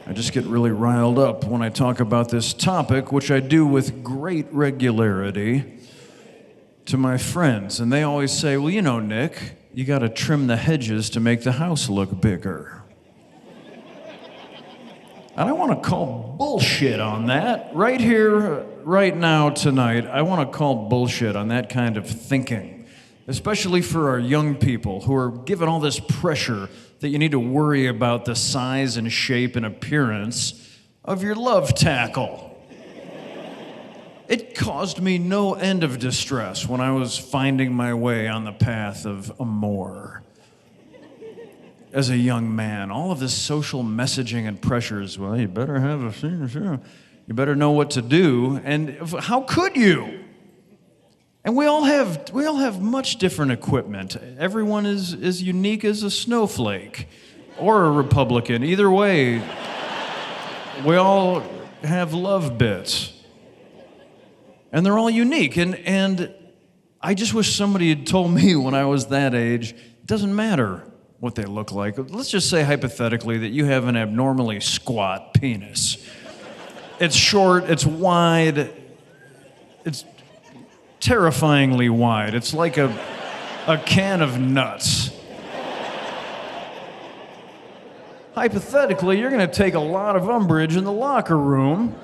I just get really riled up when I talk about this topic, which I do with great regularity to my friends. And they always say, well, you know, Nick, you gotta trim the hedges to make the house look bigger. And I wanna call bullshit on that. Right here, right now, tonight, I wanna call bullshit on that kind of thinking. Especially for our young people who are given all this pressure that you need to worry about the size and shape and appearance of your love tackle. It caused me no end of distress when I was finding my way on the path of amour. As a young man, all of this social messaging and pressures, well, you better have a, you better know what to do, and how could you? And we all have much different equipment. Everyone is unique as a snowflake or a Republican. Either way, we all have love bits. And they're all unique. And I just wish somebody had told me when I was that age, it doesn't matter what they look like. Let's just say hypothetically that you have an abnormally squat penis. It's short, it's wide, it's terrifyingly wide. It's like a can of nuts. Hypothetically, you're going to take a lot of umbrage in the locker room.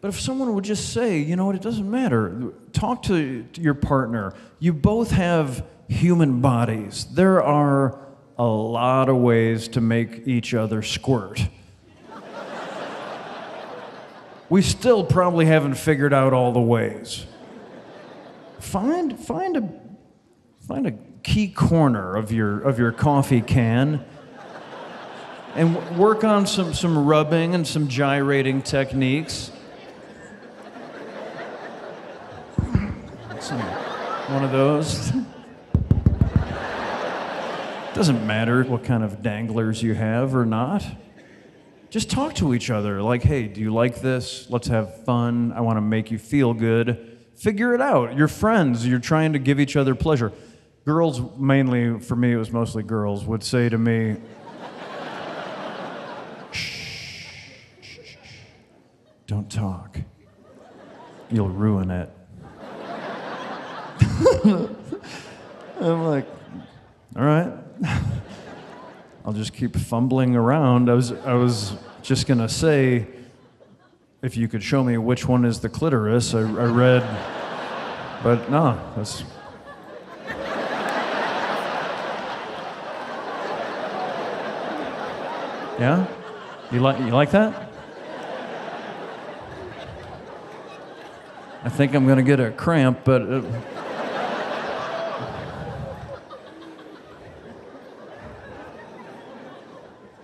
But if someone would just say, you know what, it doesn't matter. Talk to your partner. You both have human bodies. There are a lot of ways to make each other squirt. We still probably haven't figured out all the ways. Find a key corner of your coffee can and work on some rubbing and some gyrating techniques. One of those. Doesn't matter what kind of danglers you have or not. Just talk to each other, like, hey, do you like this? Let's have fun. I want to make you feel good. Figure it out. You're friends. You're trying to give each other pleasure. Girls, mainly, for me, it was mostly girls, would say to me, shh, don't talk. You'll ruin it. I'm like, all right. I'll just keep fumbling around. I was just gonna say, if you could show me which one is the clitoris, I read, but no, that's. Yeah? You like that? I think I'm gonna get a cramp, but.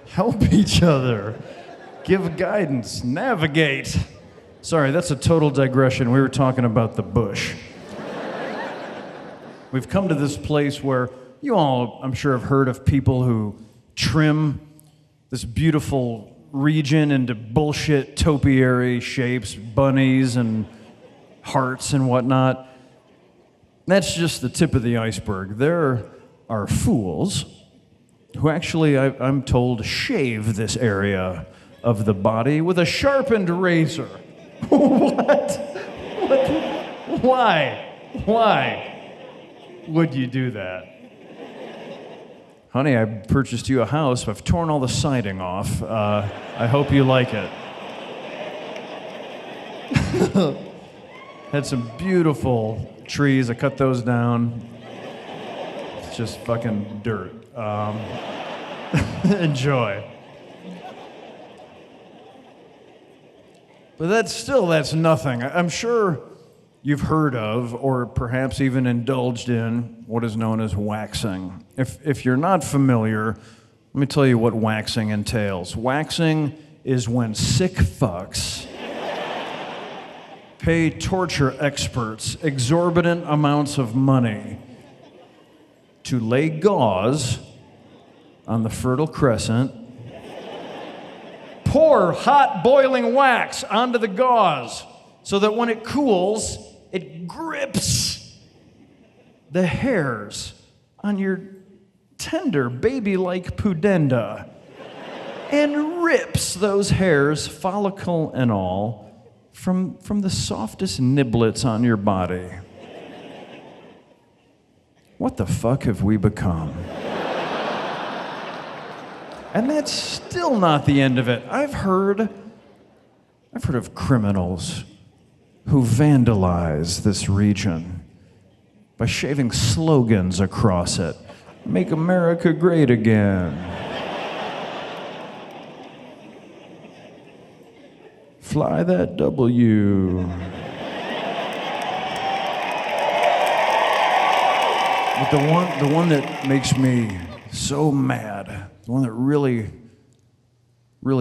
Help each other, give guidance, navigate. Sorry, that's a total digression. We were talking about the bush. We've come to this place where you all, I'm sure, have heard of people who trim this beautiful region into bullshit topiary shapes, bunnies and hearts and whatnot. That's just the tip of the iceberg. There are fools who actually, I'm told, shave this area of the body with a sharpened razor. What? Why would you do that? Honey, I purchased you a house. I've torn all the siding off. I hope you like it. Had some beautiful trees. I cut those down. It's just fucking dirt. Enjoy. But that's nothing. I'm sure you've heard of, or perhaps even indulged in, what is known as waxing. If you're not familiar, let me tell you what waxing entails. Waxing is when sick fucks pay torture experts exorbitant amounts of money to lay gauze on the Fertile Crescent, pour hot boiling wax onto the gauze so that when it cools, it grips the hairs on your tender baby-like pudenda. and rips those hairs, follicle and all, from the softest niblets on your body. What the fuck have we become? And that's still not the end of it. I've heard of criminals who vandalize this region by shaving slogans across it. Make America great again. Fly that W. But the one that makes me so mad, the one that really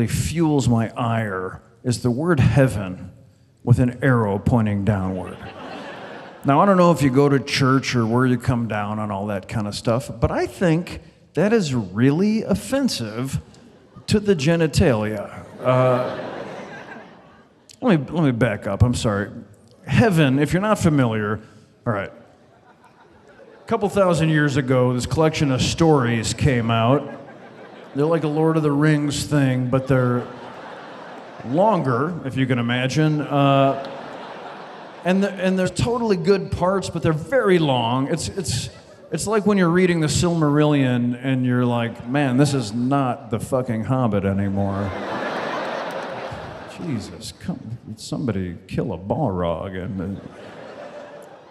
fuels my ire, is the word heaven with an arrow pointing downward. Now, I don't know if you go to church or where you come down on all that kind of stuff, but I think that is really offensive to the genitalia. Let me back up, I'm sorry. Heaven, if you're not familiar, all right. A couple thousand years ago, this collection of stories came out. They're like a Lord of the Rings thing, but they're longer, if you can imagine. And they're totally good parts, but they're very long. It's like when you're reading the Silmarillion and you're like, man, this is not the fucking Hobbit anymore. Jesus, somebody kill a Balrog.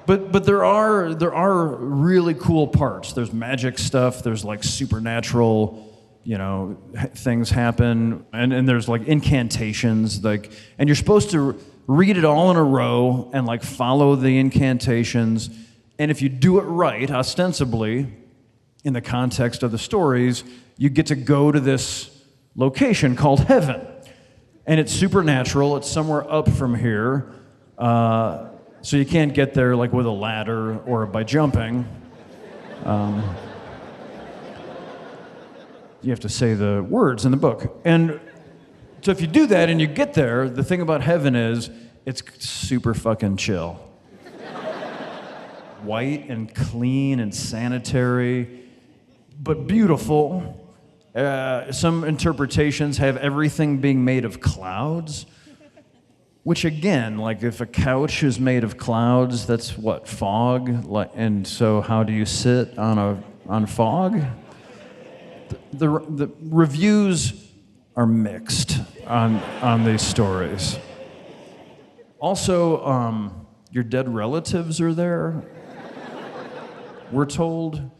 But there are really cool parts. There's magic stuff. There's like supernatural, things happen, and there's like incantations, and you're supposed to read it all in a row and like follow the incantations. And if you do it right, ostensibly, in the context of the stories, you get to go to this location called heaven. And it's supernatural. It's somewhere up from here. So you can't get there like with a ladder or by jumping. You have to say the words in the book. And so if you do that and you get there, the thing about heaven is it's super fucking chill. White and clean and sanitary, but beautiful. Some interpretations have everything being made of clouds, which again, like if a couch is made of clouds, that's what, fog? And so how do you sit on fog? The reviews are mixed on these stories. Also, your dead relatives are there, we're told.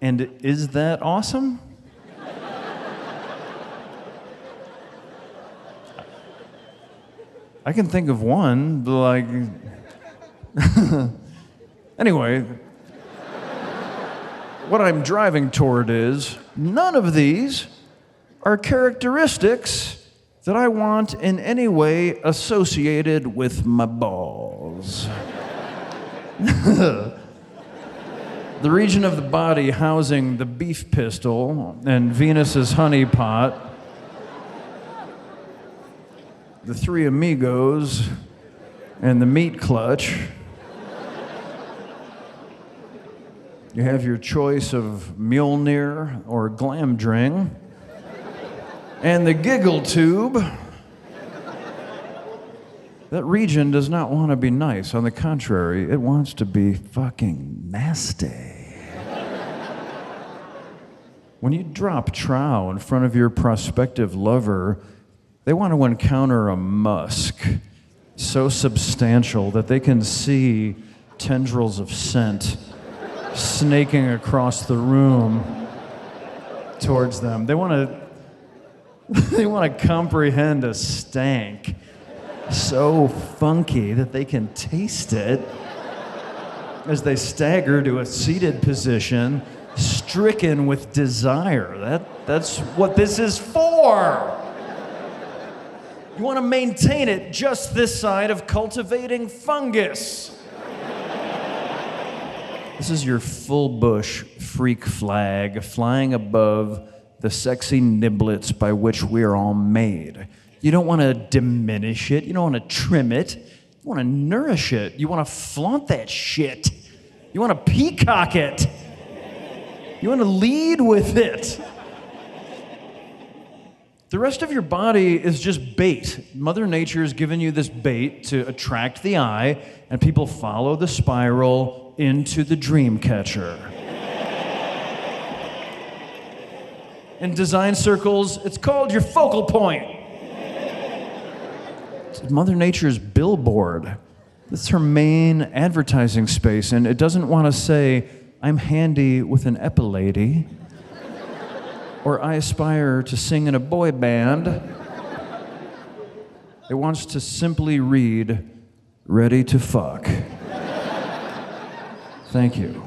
And is that awesome? I can think of one, like... Anyway, what I'm driving toward is none of these are characteristics that I want in any way associated with my balls. The region of the body housing the beef pistol and Venus's honeypot, the three amigos, and the meat clutch. You have your choice of Mjolnir or Glamdring. And the giggle tube. That region does not want to be nice. On the contrary, it wants to be fucking nasty. When you drop trow in front of your prospective lover, they want to encounter a musk so substantial that they can see tendrils of scent snaking across the room towards them. They want to comprehend a stank so funky that they can taste it as they stagger to a seated position, stricken with desire. That's what this is for. You want to maintain it just this side of cultivating fungus. This is your full bush freak flag flying above the sexy niblets by which we are all made. You don't want to diminish it. You don't want to trim it. You want to nourish it. You want to flaunt that shit. You want to peacock it. You want to lead with it. The rest of your body is just bait. Mother Nature has given you this bait to attract the eye, and people follow the spiral into the dream catcher. In design circles, it's called your focal point. It's Mother Nature's billboard. This is her main advertising space, and it doesn't want to say, I'm handy with an epilady, or I aspire to sing in a boy band. It wants to simply read, ready to fuck. Thank you.